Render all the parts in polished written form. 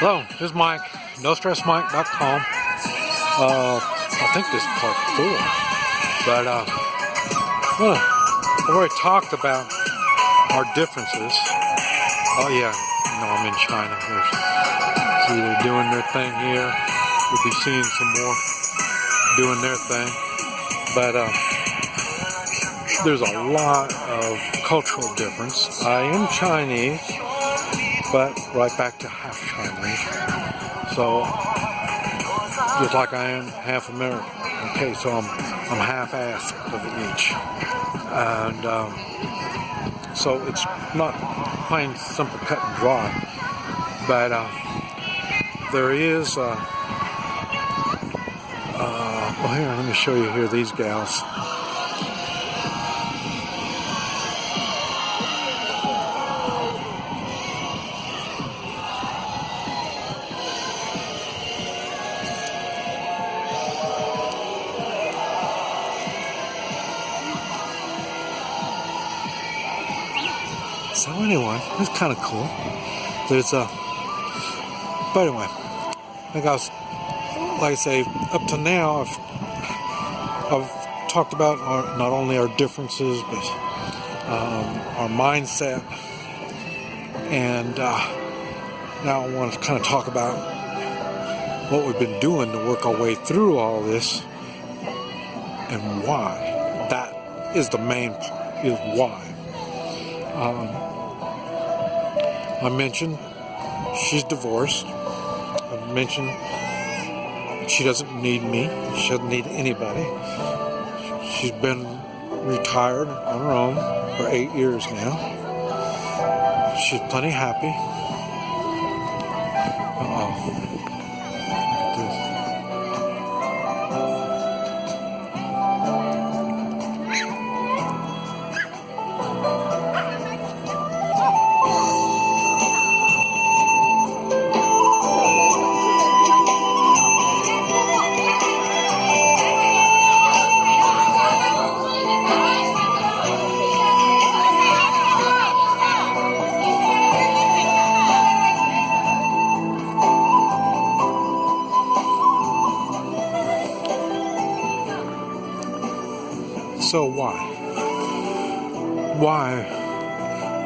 Hello, this is Mike, NoStressMike.com. I think this is part 4, but I've already talked about our differences. Oh yeah, no, I'm in China. See, they're doing their thing here. We'll be seeing some more doing their thing, but there's a lot of cultural difference. I am Chinese, but right back to half Chinese. So just like I am half American. Okay, so I'm half-assed of each, and so it's not plain simple cut and dry. But there is. Well, here, let me show you here these gals. So anyway, it's kind of cool. There's but anyway, I think like I say, up to now, I've talked about not only our differences, but our mindset, and now I want to kind of talk about what we've been doing to work our way through all this, and why. That is the main part, is why. I mentioned she's divorced. I mentioned she doesn't need me. She doesn't need anybody. She's been retired on her own for 8 years now. She's plenty happy. So why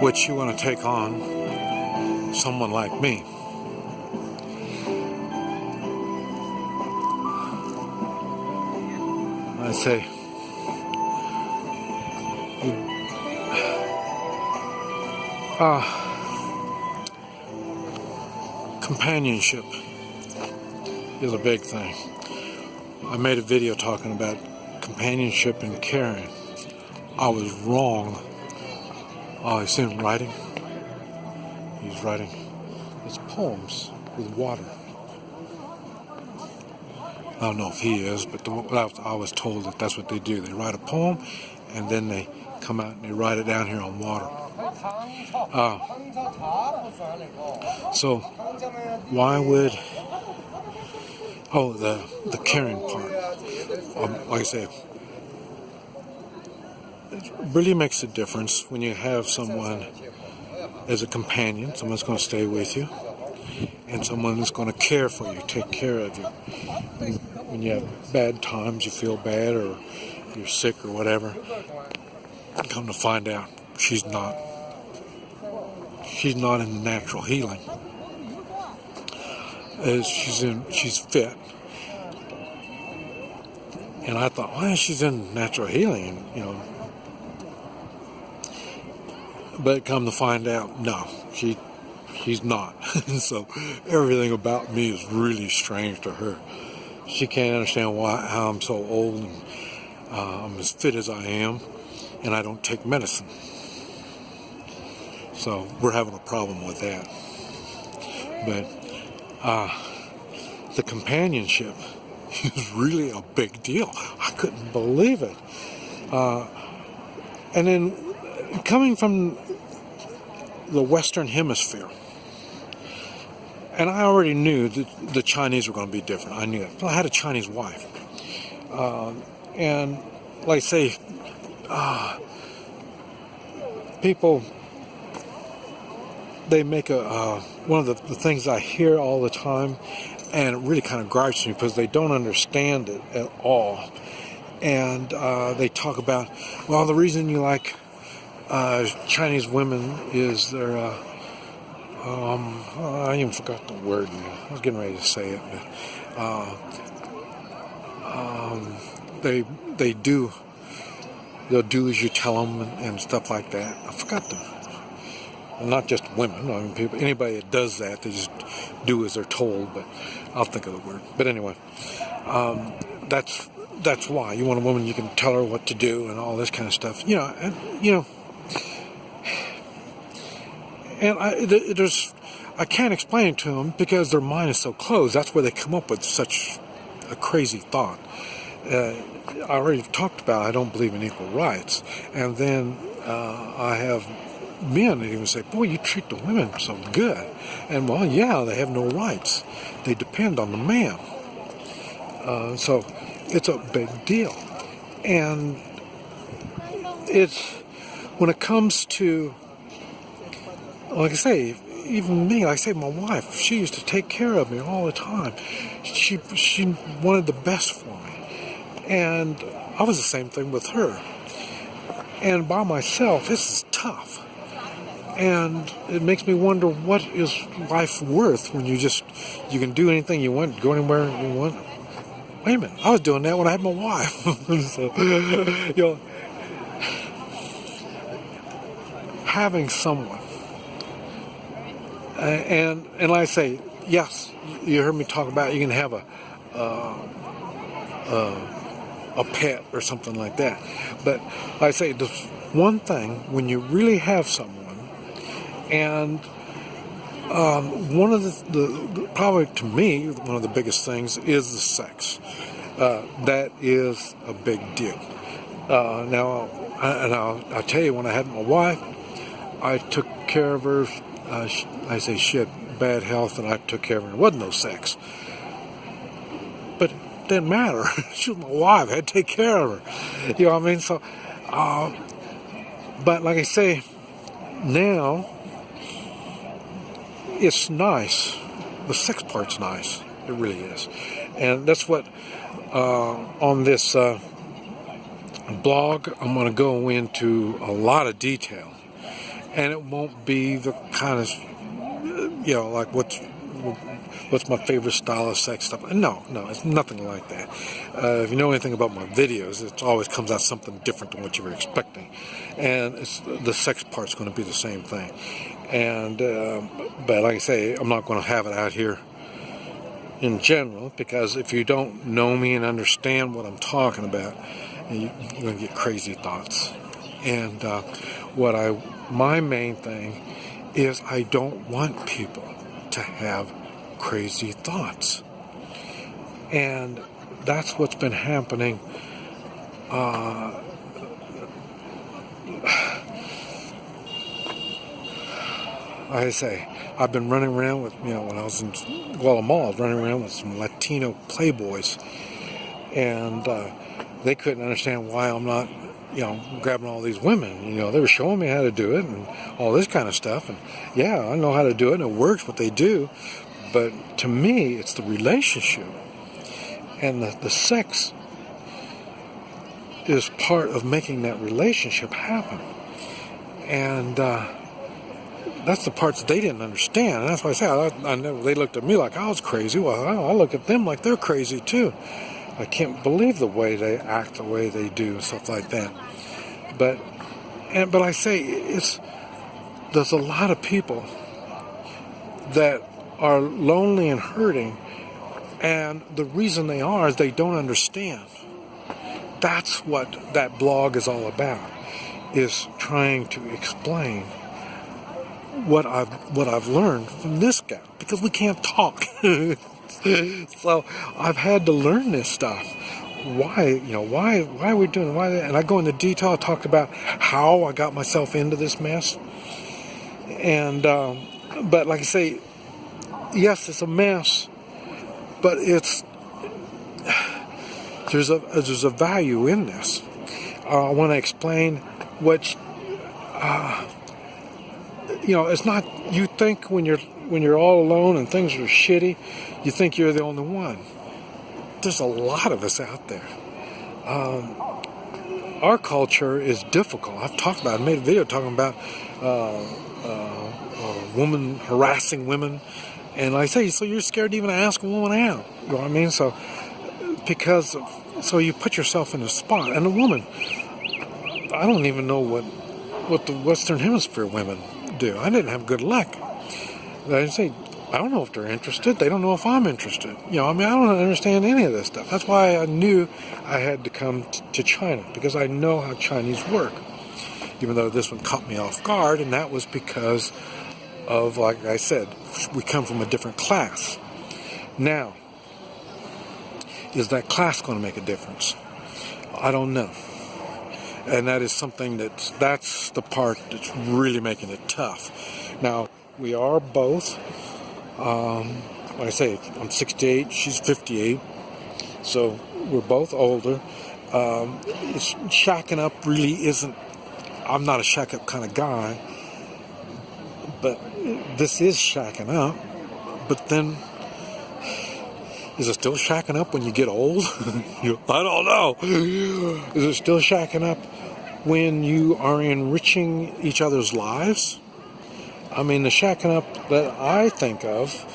would you want to take on someone like me? I say, companionship is a big thing. I made a video talking about companionship and caring. I was wrong. Oh, you see him writing? He's writing his poems with water. I don't know if he is, but I was told that that's what they do. They write a poem, and then they come out and they write it down here on water. So, why would... Oh, the caring part. Like I say, it really makes a difference when you have someone as a companion, someone that's going to stay with you, and someone that's going to care for you, take care of you. When you have bad times, you feel bad, or you're sick or whatever, come to find out she's not in the natural healing. She's fit. And I thought, well, she's in natural healing, But come to find out, no, she's not. So everything about me is really strange to her. She can't understand how I'm so old and I'm as fit as I am, and I don't take medicine. So we're having a problem with that. But the companionship is really a big deal. I couldn't believe it. And then coming from the Western Hemisphere, and I already knew that the Chinese were going to be different. I knew it. I had a Chinese wife. And like I say, people they make one of the things I hear all the time, and it really kind of gripes me because they don't understand it at all. And they talk about, well, the reason you like Chinese women is their, I even forgot the word now. I was getting ready to say it, but they'll do as you tell them and stuff like that. I forgot them. Not just women. I mean, people, anybody that does that, they just do as they're told. But I'll think of the word. But anyway, that's why you want a woman you can tell her what to do and all this kind of stuff. And I can't explain it to them because their mind is so closed. That's where they come up with such a crazy thought. I already talked about I don't believe in equal rights, and then I have men that even say, boy, you treat the women so good. And well, yeah, they have no rights. They depend on the man. So it's a big deal. And it's, when it comes to, like I say, even me, like I say, my wife, she used to take care of me all the time. She wanted the best for me. And I was the same thing with her. And by myself, this is tough. And it makes me wonder, what is life worth when you can do anything you want, go anywhere you want? Wait a minute, I was doing that when I had my wife. So, having someone, and like I say, yes, you heard me talk about you can have a pet or something like that. But like I say, the one thing, when you really have someone, and one of the probably to me, one of the biggest things is the sex. That is a big deal. Now, I'll tell you, when I had my wife, I took care of her. I say she had bad health, and I took care of her. There wasn't no sex. But it didn't matter. She was my wife. I had to take care of her. You know what I mean? So, but like I say, now, it's nice. The sex part's nice. It really is. And that's what, on this blog, I'm going to go into a lot of detail. And it won't be the kind of, like what's my favorite style of sex stuff. No, it's nothing like that. If you know anything about my videos, it always comes out something different than what you were expecting. And the sex part's going to be the same thing. And but like I say, I'm not going to have it out here in general, because if you don't know me and understand what I'm talking about, you're going to get crazy thoughts. And my main thing is I don't want people to have crazy thoughts. And that's what's been happening. Like I say, I've been running around with, when I was in Guatemala, I was running around with some Latino playboys, and they couldn't understand why I'm not, grabbing all these women. They were showing me how to do it and all this kind of stuff, and yeah, I know how to do it, and it works what they do, but to me, it's the relationship, and the sex is part of making that relationship happen, and that's the parts they didn't understand. And that's why I say, they looked at me like I was crazy. Well, I look at them like they're crazy too. I can't believe the way they act, the way they do, and stuff like that. But I say, there's a lot of people that are lonely and hurting, and the reason they are is they don't understand. That's what that blog is all about, is trying to explain what I've learned from this guy, because we can't talk. So I've had to learn this stuff. Why are we doing it? And I go into detail. I talked about how I got myself into this mess. And but like I say, yes, it's a mess, but there's a value in this. I want to explain it's not, you think when you're all alone and things are shitty, you think you're the only one. There's a lot of us out there. Our culture is difficult. I've talked about it. I made a video talking about women harassing women. And like I say, so you're scared to even ask a woman out. You know what I mean? So you put yourself in a spot. And a woman, I don't even know what the Western Hemisphere women do. I didn't have good luck. I say, I don't know if they're interested. They don't know if I'm interested. I don't understand any of this stuff. That's why I knew I had to come to China, because I know how Chinese work. Even though this one caught me off guard, and that was because of, like I said, we come from a different class. Now, is that class going to make a difference? I don't know. And that is something that's the part that's really making it tough. Now, we are both, like I say, I'm 68, she's 58, so we're both older. Shacking up really isn't, I'm not a shack up kind of guy, but this is shacking up. But then, is it still shacking up when you get old? I don't know. Is it still shacking up when you are enriching each other's lives? I mean, the shacking up that I think of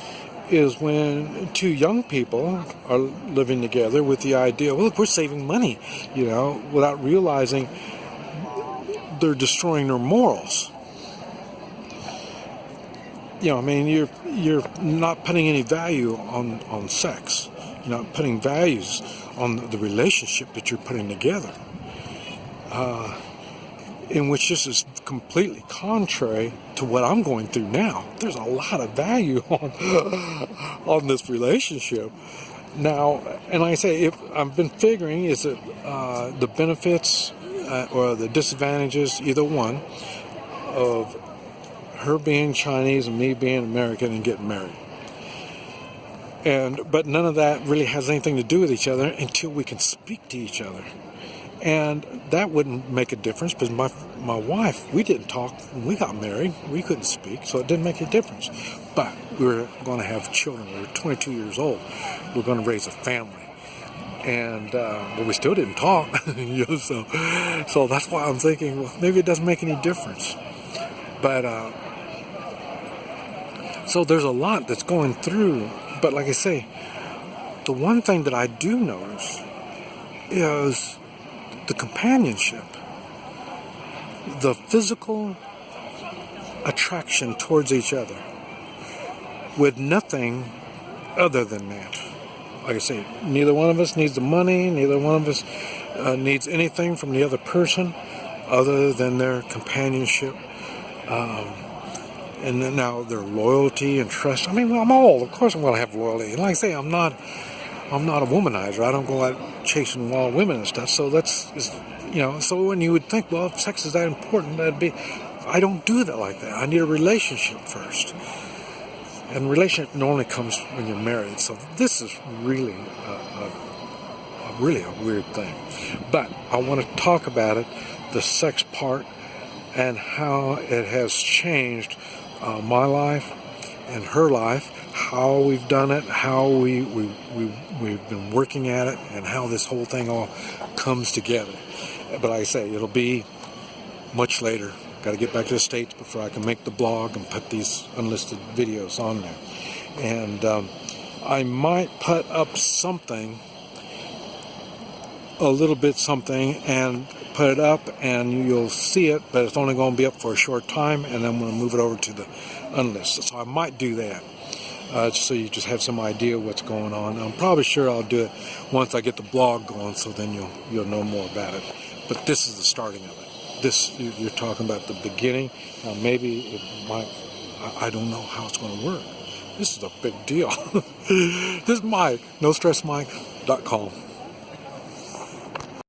is when two young people are living together with the idea, well, look, we're saving money, without realizing they're destroying their morals. You're not putting any value on sex. You're not putting values on the relationship that you're putting together. In which this is completely contrary to what I'm going through now. There's a lot of value on this relationship. Now, and like I say, if I've been figuring, is it the benefits or the disadvantages, either one, of her being Chinese and me being American and getting married. But none of that really has anything to do with each other until we can speak to each other. And that wouldn't make a difference, because my wife, we didn't talk when we got married. We couldn't speak, so it didn't make a difference. But we were going to have children. We were 22 years old. We were going to raise a family. And but we still didn't talk. So that's why I'm thinking, well, maybe it doesn't make any difference. But so there's a lot that's going through. But like I say, the one thing that I do notice is the companionship, the physical attraction towards each other, with nothing other than that. Like I say, neither one of us needs the money, neither one of us needs anything from the other person other than their companionship, and then now their loyalty and trust. I mean, I'm old, of course I'm going to have loyalty. And like I say, I'm not a womanizer. I don't go out chasing wild women and stuff. So so when you would think, well, if sex is that important, I don't do that like that. I need a relationship first. And relationship normally comes when you're married. So this is really a weird thing. But I want to talk about it, the sex part, and how it has changed my life and her life, how we've done it, how we've been working at it, and how this whole thing all comes together. But like I say, it'll be much later. Got to get back to the States before I can make the blog and put these unlisted videos on there. And I might put up something, a little bit something, and put it up and you'll see it, but it's only going to be up for a short time, and then I'm going to move it over to the unlisted. So I might do that. So you just have some idea what's going on. I'm probably sure I'll do it once I get the blog going, so then you'll know more about it. But this is the starting of it. This, you're talking about the beginning. Now maybe it might, I don't know how it's going to work. This is a big deal. This is Mike, NoStressMike.com.